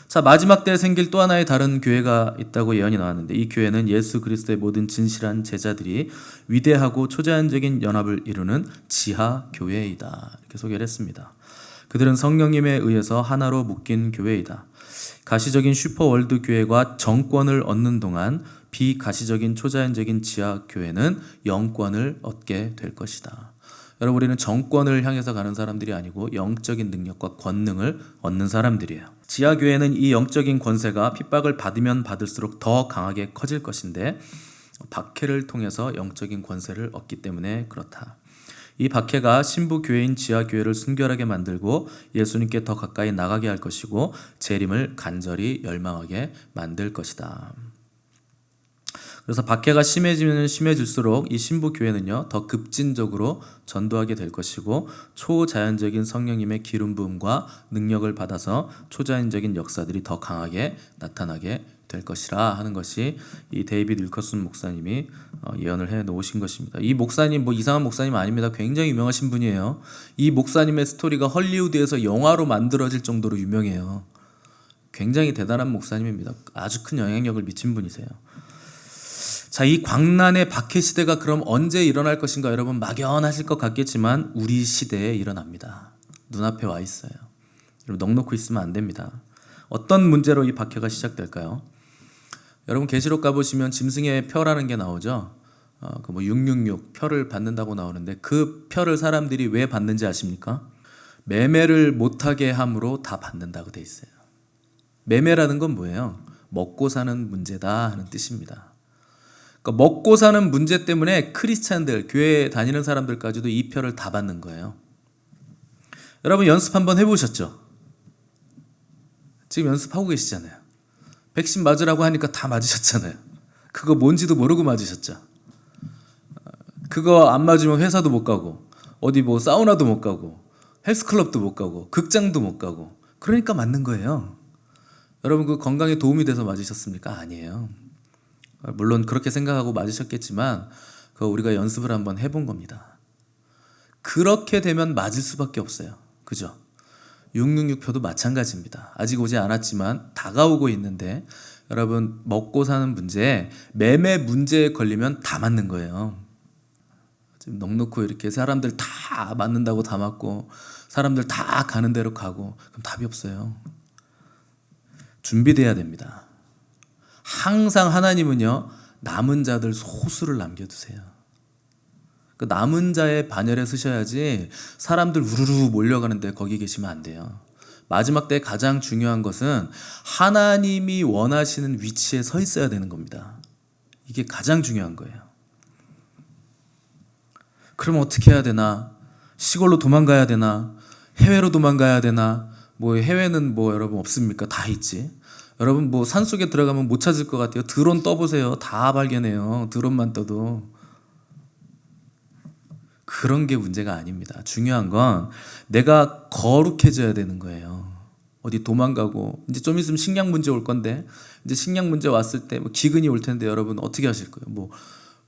자, 마지막 때에 생길 또 하나의 다른 교회가 있다고 예언이 나왔는데, 이 교회는 예수 그리스도의 모든 진실한 제자들이 위대하고 초자연적인 연합을 이루는 지하 교회이다, 이렇게 소개를 했습니다. 그들은 성령님에 의해서 하나로 묶인 교회이다. 가시적인 슈퍼월드 교회가 정권을 얻는 동안 비가시적인 초자연적인 지하 교회는 영권을 얻게 될 것이다. 여러분, 우리는 정권을 향해서 가는 사람들이 아니고 영적인 능력과 권능을 얻는 사람들이에요. 지하교회는 이 영적인 권세가 핍박을 받으면 받을수록 더 강하게 커질 것인데, 박해를 통해서 영적인 권세를 얻기 때문에 그렇다. 이 박해가 신부교회인 지하교회를 순결하게 만들고 예수님께 더 가까이 나가게 할 것이고 재림을 간절히 열망하게 만들 것이다. 그래서 박해가 심해지면 심해질수록 이 신부교회는요, 더 급진적으로 전도하게 될 것이고 초자연적인 성령님의 기름 부음과 능력을 받아서 초자연적인 역사들이 더 강하게 나타나게 될 것이라 하는 것이 이 데이비드 윌커슨 목사님이 예언을 해 놓으신 것입니다. 이 목사님 이상한 목사님 아닙니다. 굉장히 유명하신 분이에요. 이 목사님의 스토리가 헐리우드에서 영화로 만들어질 정도로 유명해요. 굉장히 대단한 목사님입니다. 아주 큰 영향력을 미친 분이세요. 자, 이 광란의 박해 시대가 그럼 언제 일어날 것인가? 여러분, 막연하실 것 같겠지만 우리 시대에 일어납니다. 눈앞에 와 있어요. 여러분, 넋놓고 있으면 안 됩니다. 어떤 문제로 이 박해가 시작될까요? 여러분, 계시록 가보시면 짐승의 표라는 게 나오죠. 666 표를 받는다고 나오는데, 그 표를 사람들이 왜 받는지 아십니까? 매매를 못하게 함으로 다 받는다고 돼 있어요. 매매라는 건 뭐예요? 먹고 사는 문제다 하는 뜻입니다. 그러니까 먹고 사는 문제 때문에 크리스찬들, 교회에 다니는 사람들까지도 이 표를 다 받는 거예요. 여러분, 연습 한번 해보셨죠? 지금 연습하고 계시잖아요. 백신 맞으라고 하니까 다 맞으셨잖아요. 그거 뭔지도 모르고 맞으셨죠. 그거 안 맞으면 회사도 못 가고, 어디 사우나도 못 가고, 헬스클럽도 못 가고, 극장도 못 가고, 그러니까 맞는 거예요. 여러분, 그 건강에 도움이 돼서 맞으셨습니까? 아니에요. 물론 그렇게 생각하고 맞으셨겠지만 그거 우리가 연습을 한번 해본 겁니다. 그렇게 되면 맞을 수밖에 없어요. 그죠? 666표도 마찬가지입니다. 아직 오지 않았지만 다가오고 있는데, 여러분, 먹고 사는 문제, 매매 문제에 걸리면 다 맞는 거예요. 지금 넉넉히 이렇게 사람들 다 맞는다고 다 맞고 사람들 다 가는 대로 가고, 그럼 답이 없어요. 준비돼야 됩니다. 항상 하나님은요, 남은 자들 소수를 남겨두세요. 그 남은 자의 반열에 서셔야지 사람들 우르르 몰려가는데 거기 계시면 안 돼요. 마지막 때 가장 중요한 것은 하나님이 원하시는 위치에 서 있어야 되는 겁니다. 이게 가장 중요한 거예요. 그럼 어떻게 해야 되나? 시골로 도망가야 되나? 해외로 도망가야 되나? 뭐 해외는 뭐 여러분 없습니까? 다 있지. 여러분 뭐 산속에 들어가면 못 찾을 것 같아요. 드론 떠보세요. 다 발견해요. 드론만 떠도. 그런 게 문제가 아닙니다. 중요한 건 내가 거룩해져야 되는 거예요. 어디 도망가고 이제 좀 있으면 식량 문제 올 건데 이제 식량 문제 왔을 때 뭐 기근이 올 텐데 여러분 어떻게 하실 거예요? 뭐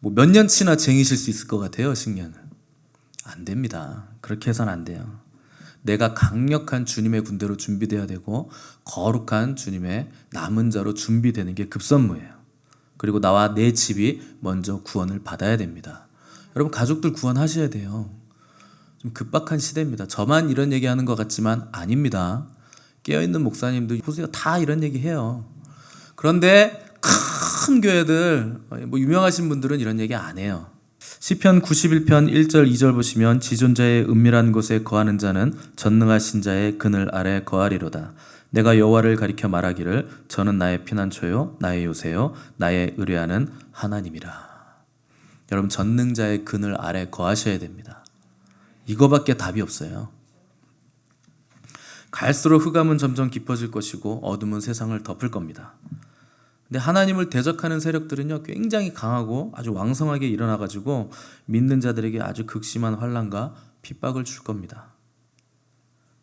몇 년치나 쟁이실 수 있을 것 같아요, 식량을. 안 됩니다. 그렇게 해서는 안 돼요. 내가 강력한 주님의 군대로 준비돼야 되고 거룩한 주님의 남은 자로 준비되는 게 급선무예요. 그리고 나와 내 집이 먼저 구원을 받아야 됩니다. 여러분 가족들 구원하셔야 돼요. 좀 급박한 시대입니다. 저만 이런 얘기하는 것 같지만 아닙니다. 깨어있는 목사님들 보세요. 다 이런 얘기해요. 그런데 큰 교회들 뭐 유명하신 분들은 이런 얘기 안 해요. 시편 91편 1절 2절 보시면 지존자의 은밀한 곳에 거하는 자는 전능하신 자의 그늘 아래 거하리로다. 내가 여호와를 가리켜 말하기를 저는 나의 피난처요 나의 요새요 나의 의뢰하는 하나님이라. 여러분 전능자의 그늘 아래 거하셔야 됩니다. 이거밖에 답이 없어요. 갈수록 흑암은 점점 깊어질 것이고 어둠은 세상을 덮을 겁니다. 근데 하나님을 대적하는 세력들은요 굉장히 강하고 아주 왕성하게 일어나가지고 믿는 자들에게 아주 극심한 환난과 핍박을 줄 겁니다.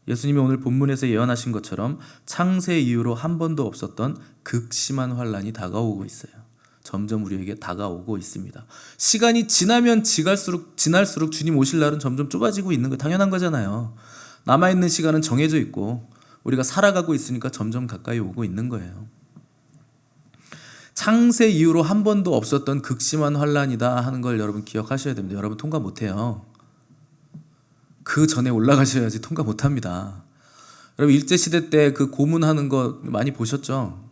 예수님이 오늘 본문에서 예언하신 것처럼 창세 이후로 한 번도 없었던 극심한 환난이 다가오고 있어요. 점점 우리에게 다가오고 있습니다. 시간이 지나면 지날수록 주님 오실 날은 점점 좁아지고 있는 거 당연한 거잖아요. 남아있는 시간은 정해져 있고 우리가 살아가고 있으니까 점점 가까이 오고 있는 거예요. 창세 이후로 한 번도 없었던 극심한 환난이다 하는 걸 여러분 기억하셔야 됩니다. 여러분 통과 못해요. 그 전에 올라가셔야지 통과 못합니다. 여러분 일제시대 때 그 고문하는 거 많이 보셨죠?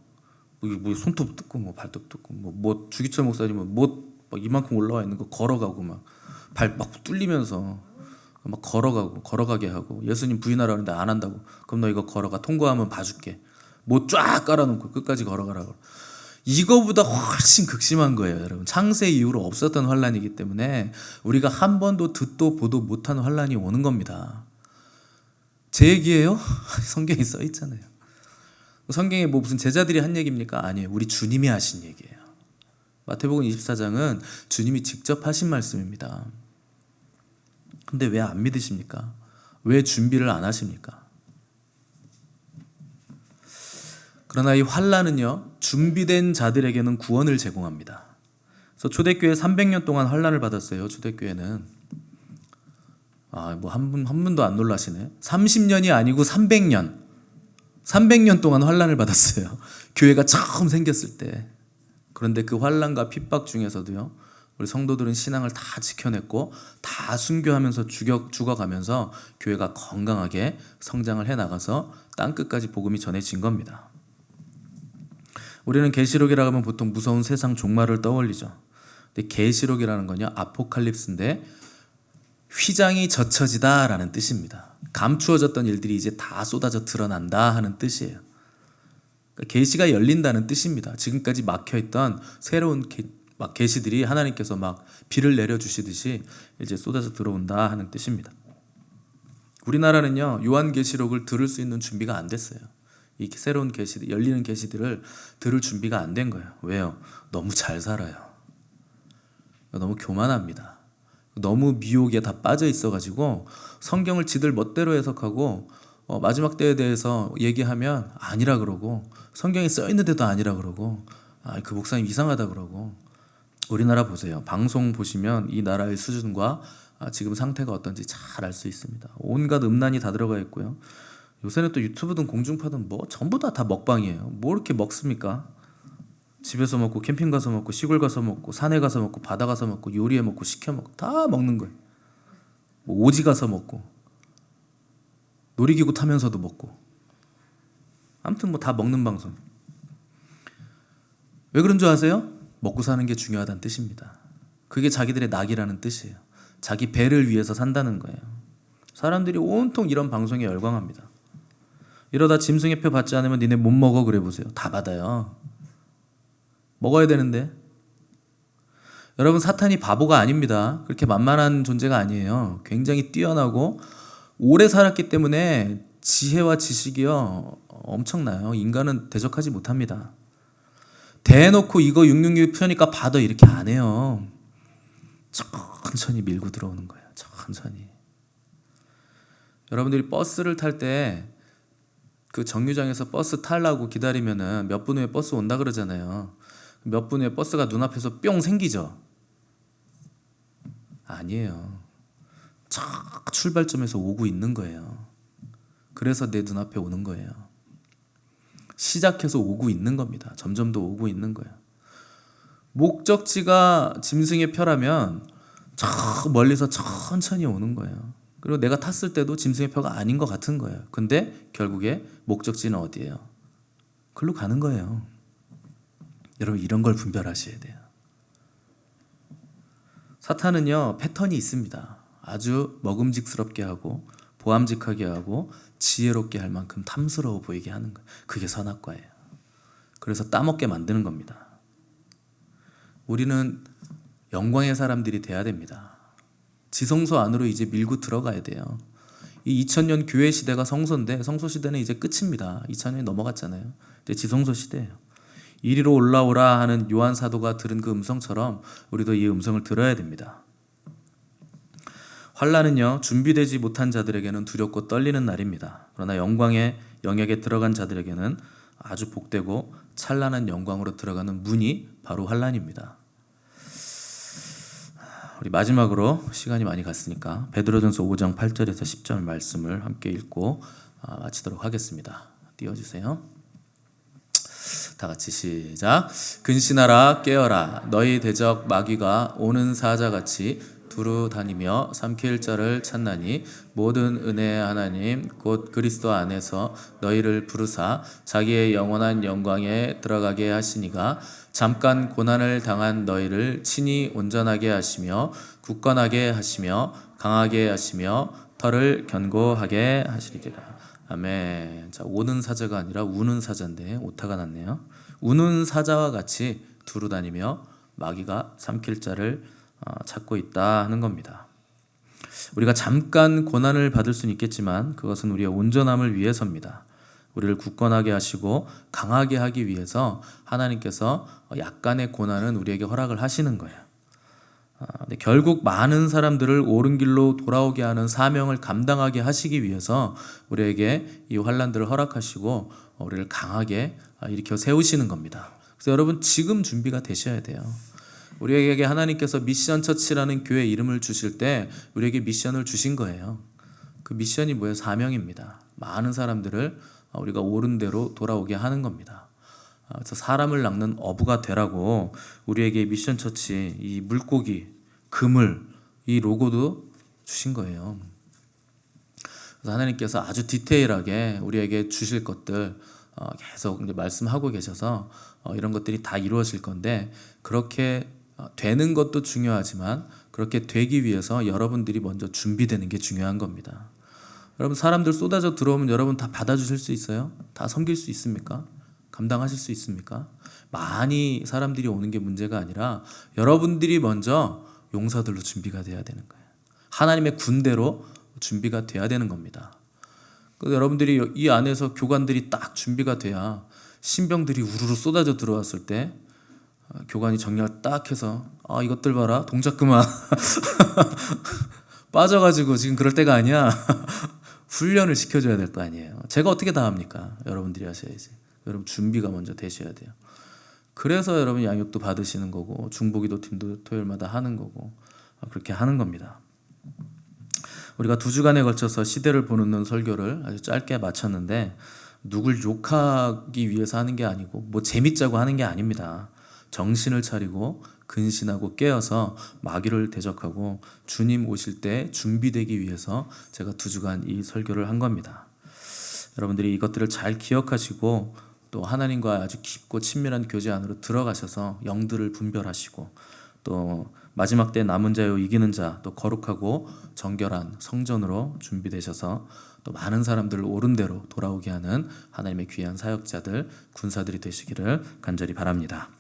뭐 손톱 뜯고 뭐 발톱 뜯고 뭐 주기철 목사님은 뭐 막 이만큼 올라와 있는 거 걸어가고 막 발 막 뚫리면서 막 걸어가게 하고 예수님 부인하라 하는데 안 한다고. 그럼 너 이거 걸어가. 통과하면 봐줄게. 뭐 쫙 깔아놓고 끝까지 걸어가라고. 이거보다 훨씬 극심한 거예요, 여러분. 창세 이후로 없었던 환란이기 때문에 우리가 한 번도 듣도 보도 못한 환란이 오는 겁니다. 제 얘기예요? 성경에 써 있잖아요. 성경에 뭐 무슨 제자들이 한 얘기입니까? 아니에요. 우리 주님이 하신 얘기예요. 마태복음 24장은 주님이 직접 하신 말씀입니다. 근데 왜 안 믿으십니까? 왜 준비를 안 하십니까? 그러나 이 환란은요 준비된 자들에게는 구원을 제공합니다. 그래서 초대교회 300년 동안 환란을 받았어요. 초대교회는 뭐 한 분도 안 놀라시네. 30년이 아니고 300년 동안 환란을 받았어요. 교회가 처음 생겼을 때. 그런데 그 환란과 핍박 중에서도요 우리 성도들은 신앙을 다 지켜냈고 다 순교하면서 죽어가면서 교회가 건강하게 성장을 해나가서 땅끝까지 복음이 전해진 겁니다. 우리는 계시록이라고 하면 보통 무서운 세상 종말을 떠올리죠. 근데 계시록이라는 건요 아포칼립스인데 휘장이 젖혀지다라는 뜻입니다. 감추어졌던 일들이 이제 다 쏟아져 드러난다 하는 뜻이에요. 그러니까 계시가 열린다는 뜻입니다. 지금까지 막혀있던 새로운 계시들이 하나님께서 막 비를 내려주시듯이 이제 쏟아져 들어온다 하는 뜻입니다. 우리나라는요 요한계시록을 들을 수 있는 준비가 안 됐어요. 이 새로운 계시들, 열리는 계시들을 들을 준비가 안 된 거예요. 왜요? 너무 잘 살아요. 너무 교만합니다. 너무 미혹에 다 빠져 있어가지고 성경을 지들 멋대로 해석하고 마지막 때에 대해서 얘기하면 아니라 그러고 성경에 써 있는데도 아니라 그러고 그 목사님 이상하다 그러고. 우리나라 보세요. 방송 보시면 이 나라의 수준과 지금 상태가 어떤지 잘 알 수 있습니다. 온갖 음란이 다 들어가 있고요. 요새는 또 유튜브든 공중파든 뭐 전부 다 먹방이에요. 뭐 이렇게 먹습니까? 집에서 먹고 캠핑 가서 먹고 시골 가서 먹고 산에 가서 먹고 바다 가서 먹고 요리해 먹고 시켜 먹고 다 먹는 거예요. 뭐 오지 가서 먹고 놀이기구 타면서도 먹고 아무튼 뭐 다 먹는 방송. 왜 그런 줄 아세요? 먹고 사는 게 중요하다는 뜻입니다. 그게 자기들의 낙이라는 뜻이에요. 자기 배를 위해서 산다는 거예요. 사람들이 온통 이런 방송에 열광합니다. 이러다 짐승의 표 받지 않으면 니네 못 먹어 그래 보세요. 다 받아요. 먹어야 되는데. 여러분 사탄이 바보가 아닙니다. 그렇게 만만한 존재가 아니에요. 굉장히 뛰어나고 오래 살았기 때문에 지혜와 지식이요 엄청나요. 인간은 대적하지 못합니다. 대놓고 이거 666 펴니까 받아 이렇게 안 해요. 천천히 밀고 들어오는 거예요. 천천히. 여러분들이 버스를 탈 때 그 정류장에서 버스 타려고 기다리면은 몇 분 후에 버스 온다 그러잖아요. 몇 분 후에 버스가 눈앞에서 뿅 생기죠. 아니에요. 착 출발점에서 오고 있는 거예요. 그래서 내 눈앞에 오는 거예요. 시작해서 오고 있는 겁니다. 점점 더 오고 있는 거예요. 목적지가 짐승의 표라면 저 멀리서 천천히 오는 거예요. 그리고 내가 탔을 때도 짐승의 표가 아닌 것 같은 거예요. 근데 결국에 목적지는 어디예요? 글로 가는 거예요. 여러분 이런 걸 분별하셔야 돼요. 사탄은요 패턴이 있습니다. 아주 먹음직스럽게 하고 보암직하게 하고 지혜롭게 할 만큼 탐스러워 보이게 하는 거예요. 그게 선악과예요. 그래서 따먹게 만드는 겁니다. 우리는 영광의 사람들이 돼야 됩니다. 지성소 안으로 이제 밀고 들어가야 돼요. 이 2000년 교회 시대가 성소인데 성소 시대는 이제 끝입니다. 2000년이 넘어갔잖아요. 이제 지성소 시대예요. 이리로 올라오라 하는 요한 사도가 들은 그 음성처럼 우리도 이 음성을 들어야 됩니다. 환난은요 준비되지 못한 자들에게는 두렵고 떨리는 날입니다. 그러나 영광의 영역에 들어간 자들에게는 아주 복되고 찬란한 영광으로 들어가는 문이 바로 환난입니다. 우리 마지막으로 시간이 많이 갔으니까 베드로전서 5장 8절에서 10절 말씀을 함께 읽고 마치도록 하겠습니다. 띄워주세요. 다 같이 시작. 근신하라 깨어라 너희 대적 마귀가 오는 사자같이 두루 다니며 삼킬 자를 찾나니 모든 은혜의 하나님 곧 그리스도 안에서 너희를 부르사 자기의 영원한 영광에 들어가게 하시니가 잠깐 고난을 당한 너희를 친히 온전하게 하시며 굳건하게 하시며 강하게 하시며 털을 견고하게 하시리라. 아멘. 자, 오는 사자가 아니라 우는 사자인데 오타가 났네요. 우는 사자와 같이 두루 다니며 마귀가 삼킬 자를 찾고 있다 하는 겁니다. 우리가 잠깐 고난을 받을 수는 있겠지만 그것은 우리의 온전함을 위해서입니다. 우리를 굳건하게 하시고 강하게 하기 위해서 하나님께서 약간의 고난은 우리에게 허락을 하시는 거예요. 근데 결국 많은 사람들을 옳은 길로 돌아오게 하는 사명을 감당하게 하시기 위해서 우리에게 이 환난들을 허락하시고 우리를 강하게 일으켜 세우시는 겁니다. 그래서 여러분 지금 준비가 되셔야 돼요. 우리에게 하나님께서 미션 처치라는 교회 이름을 주실 때 우리에게 미션을 주신 거예요. 그 미션이 뭐예요? 사명입니다. 많은 사람들을 우리가 옳은 대로 돌아오게 하는 겁니다. 그래서 사람을 낚는 어부가 되라고 우리에게 미션 처치, 이 물고기, 그물, 이 로고도 주신 거예요. 그래서 하나님께서 아주 디테일하게 우리에게 주실 것들 계속 이제 말씀하고 계셔서 이런 것들이 다 이루어질 건데 그렇게 되는 것도 중요하지만 그렇게 되기 위해서 여러분들이 먼저 준비되는 게 중요한 겁니다. 여러분 사람들 쏟아져 들어오면 여러분 다 받아주실 수 있어요? 다 섬길 수 있습니까? 감당하실 수 있습니까? 많이 사람들이 오는 게 문제가 아니라 여러분들이 먼저 용사들로 준비가 돼야 되는 거예요. 하나님의 군대로 준비가 돼야 되는 겁니다. 그래서 여러분들이 이 안에서 교관들이 딱 준비가 돼야 신병들이 우르르 쏟아져 들어왔을 때 교관이 정리를 딱 해서 이것들 봐라 동작 그만 빠져가지고 지금 그럴 때가 아니야. 훈련을 시켜줘야 될 거 아니에요. 제가 어떻게 다 합니까? 여러분들이 하셔야지. 여러분 준비가 먼저 되셔야 돼요. 그래서 여러분 양육도 받으시는 거고 중보기도 팀도 토요일마다 하는 거고 그렇게 하는 겁니다. 우리가 2주간에 걸쳐서 시대를 보는 설교를 아주 짧게 마쳤는데 누굴 욕하기 위해서 하는 게 아니고 뭐 재밌자고 하는 게 아닙니다. 정신을 차리고 근신하고 깨어서 마귀를 대적하고 주님 오실 때 준비되기 위해서 제가 2주간 이 설교를 한 겁니다. 여러분들이 이것들을 잘 기억하시고 또 하나님과 아주 깊고 친밀한 교제 안으로 들어가셔서 영들을 분별하시고 또 마지막 때 남은 자요 이기는 자, 또 거룩하고 정결한 성전으로 준비되셔서 또 많은 사람들을 옳은 대로 돌아오게 하는 하나님의 귀한 사역자들, 군사들이 되시기를 간절히 바랍니다.